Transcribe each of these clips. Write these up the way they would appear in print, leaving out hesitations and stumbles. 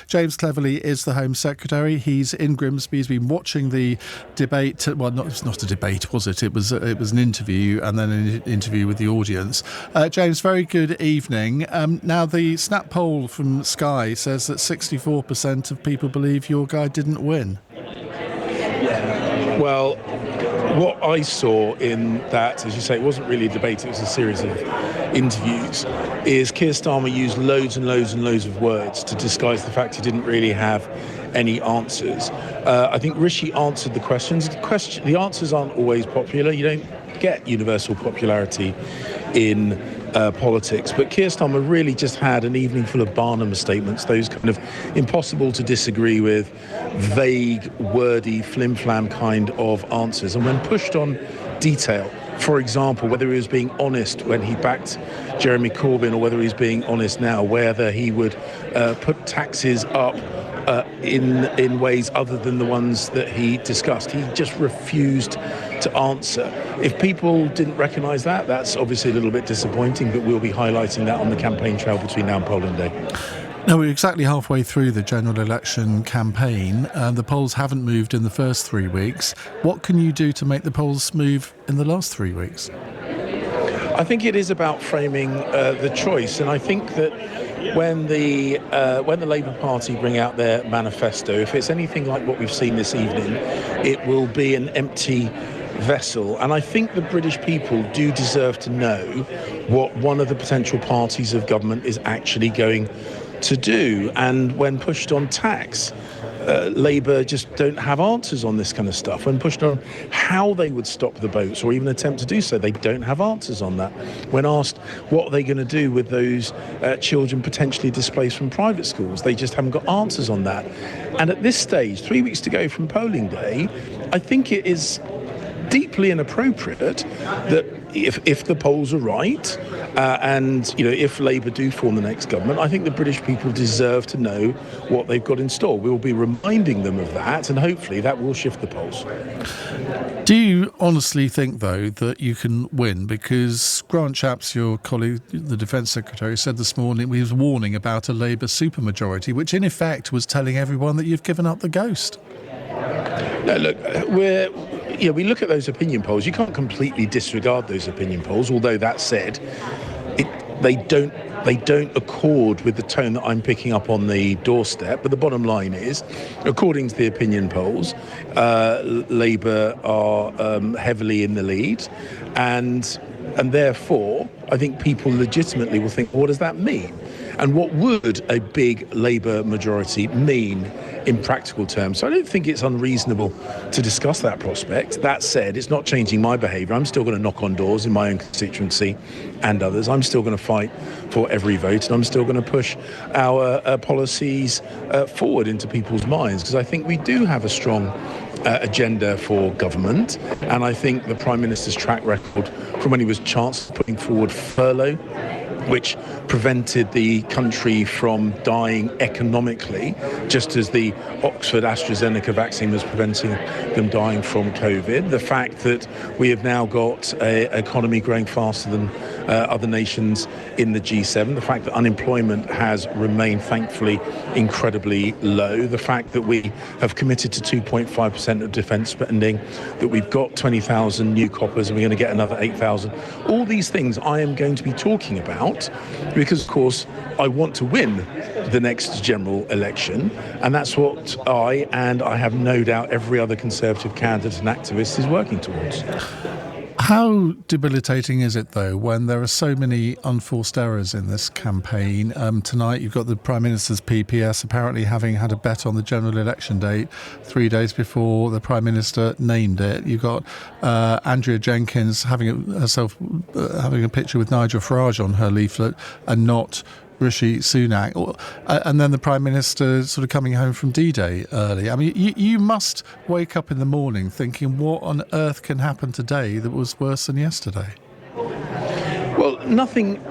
James Cleverly is the Home Secretary. He's in Grimsby. He's been watching the debate. Well, it's not a debate, was it? It was an interview and then an interview with the audience. James, very good evening. Now, the Snap poll from Sky says that 64% of people believe your guy didn't win. Well, what I saw in that, as you say, it wasn't really a debate, it was a series of interviews, is Keir Starmer used loads and loads and loads of words to disguise the fact he didn't really have any answers. I think Rishi answered the questions. The answers aren't always popular. You don't get universal popularity in politics, but Keir Starmer really just had an evening full of Barnum statements, those kind of impossible to disagree with, vague, wordy, flim-flam kind of answers. And when pushed on detail, for example, whether he was being honest when he backed Jeremy Corbyn or whether he's being honest now, whether he would put taxes up in ways other than the ones that he discussed. He just refused to answer. If people didn't recognise that, that's obviously a little bit disappointing, but we'll be highlighting that on the campaign trail between now and polling day. Now, we're exactly halfway through the general election campaign. The polls haven't moved in the first 3 weeks. What can you do to make the polls move in the last 3 weeks? I think it is about framing the choice, and I think that when the Labour Party bring out their manifesto, if it's anything like what we've seen this evening, it will be an empty vessel. And I think the British people do deserve to know what one of the potential parties of government is actually going to do. And when pushed on tax, Labour just don't have answers on this kind of stuff. When pushed on how they would stop the boats or even attempt to do so, they don't have answers on that. When asked what are they going to do with those children potentially displaced from private schools, they just haven't got answers on that. And at this stage, 3 weeks to go from polling day, I think it is deeply inappropriate that if the polls are right and if Labour do form the next government, I think the British people deserve to know what they've got in store. We'll be reminding them of that, and hopefully that will shift the polls. Do you honestly think, though, that you can win? Because Grant Shapps, your colleague, the Defence Secretary, said this morning he was warning about a Labour supermajority, which in effect was telling everyone that you've given up the ghost. No, look, we look at those opinion polls. You can't completely disregard those opinion polls. Although that said, they don't accord with the tone that I'm picking up on the doorstep. But the bottom line is, according to the opinion polls, Labour are heavily in the lead, and therefore I think people legitimately will think, what does that mean? And what would a big Labour majority mean in practical terms? So I don't think it's unreasonable to discuss that prospect. That said, it's not changing my behaviour. I'm still going to knock on doors in my own constituency and others. I'm still going to fight for every vote, and I'm still going to push our policies forward into people's minds, because I think we do have a strong agenda for government. And I think the Prime Minister's track record from when he was Chancellor putting forward furlough, which prevented the country from dying economically, just as the Oxford AstraZeneca vaccine was preventing them dying from COVID. The fact that we have now got an economy growing faster than other nations in the G7. The fact that unemployment has remained, thankfully, incredibly low. The fact that we have committed to 2.5% of defence spending, that we've got 20,000 new coppers and we're going to get another 8,000. All these things I am going to be talking about because, of course, I want to win the next general election, and that's what I have no doubt every other Conservative candidate and activist is working towards. How debilitating is it, though, when there are so many unforced errors in this campaign? Tonight you've got the Prime Minister's PPS apparently having had a bet on the general election date 3 days before the Prime Minister named it. You've got Andrea Jenkins having a picture with Nigel Farage on her leaflet and not Rishi Sunak, and then the Prime Minister sort of coming home from D-Day early. I mean, you must wake up in the morning thinking, what on earth can happen today that was worse than yesterday? Well, nothing.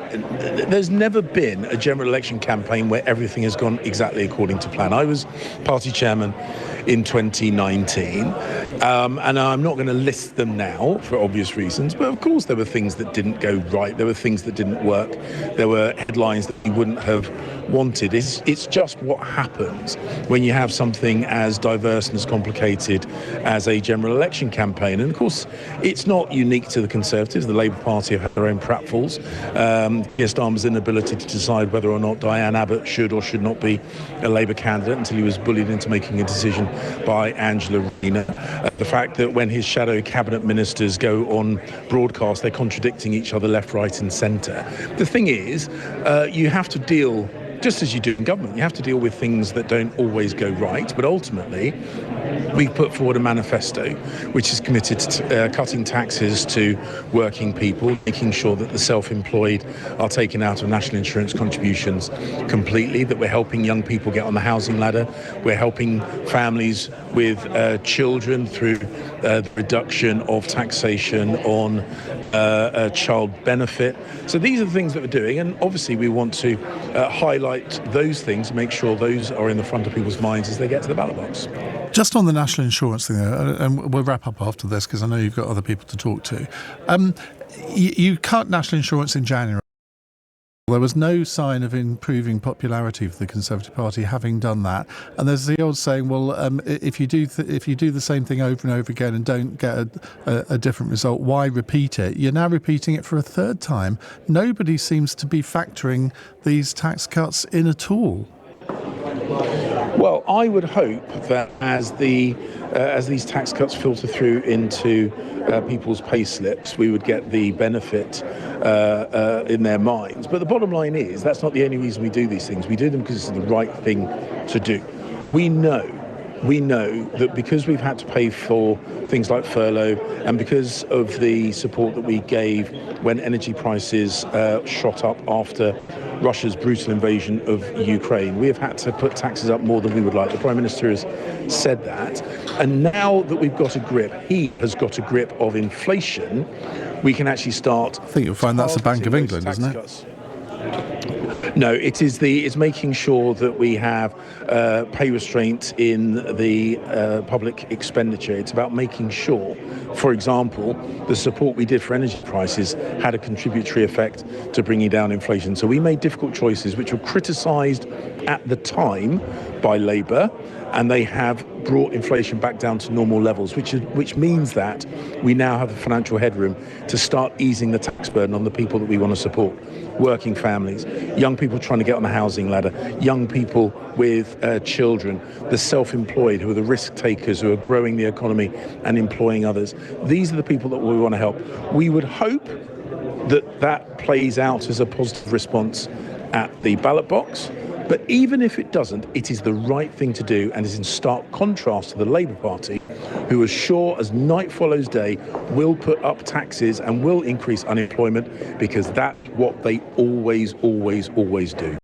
There's never been a general election campaign where everything has gone exactly according to plan. I was party chairman in 2019, and I'm not going to list them now for obvious reasons, but of course there were things that didn't go right, there were things that didn't work, there were headlines that we wouldn't have wanted. It's just what happens when you have something as diverse and as complicated as a general election campaign. And of course it's not unique to the Conservatives. The Labour Party have had their own pratfalls. Keir Starmer's inability to decide whether or not Diane Abbott should or should not be a Labour candidate until he was bullied into making a decision by Angela Rayner. The fact that when his shadow cabinet ministers go on broadcast, they're contradicting each other left, right and centre. The thing is, you have to deal, just as you do in government, you have to deal with things that don't always go right, but ultimately we've put forward a manifesto which is committed to cutting taxes to working people, making sure that the self-employed are taken out of national insurance contributions completely, that we're helping young people get on the housing ladder, we're helping families with children through the reduction of taxation on child benefit. So these are the things that we're doing, and obviously we want to highlight those things, make sure those are in the front of people's minds as they get to the ballot box. Just on the national insurance thing, and we'll wrap up after this because I know you've got other people to talk to. You cut national insurance in January. There was no sign of improving popularity for the Conservative Party having done that. And there's the old saying, well, if you do the same thing over and over again and don't get a different result, why repeat it? You're now repeating it for a third time. Nobody seems to be factoring these tax cuts in at all. Well, I would hope that as these tax cuts filter through into people's pay slips, we would get the benefit in their minds. But the bottom line is that's not the only reason we do these things. We do them because it's the right thing to do. We know that because we've had to pay for things like furlough and because of the support that we gave when energy prices shot up after Russia's brutal invasion of Ukraine, we have had to put taxes up more than we would like. The Prime Minister has said that. And now that we've got a grip, he has got a grip of inflation, we can actually start... I think you'll find that's the Bank of England, isn't it? Cuts. No, it's making sure that we have pay restraint in the public expenditure. It's about making sure, for example, the support we did for energy prices had a contributory effect to bringing down inflation. So we made difficult choices which were criticised at the time by Labour, and they have brought inflation back down to normal levels, which means that we now have the financial headroom to start easing the tax burden on the people that we want to support. Working families, young people trying to get on the housing ladder, young people with children, the self-employed who are the risk takers who are growing the economy and employing others. These are the people that we want to help. We would hope that plays out as a positive response at the ballot box. But even if it doesn't, it is the right thing to do and is in stark contrast to the Labour Party, who as sure as night follows day will put up taxes and will increase unemployment because that's what they always do.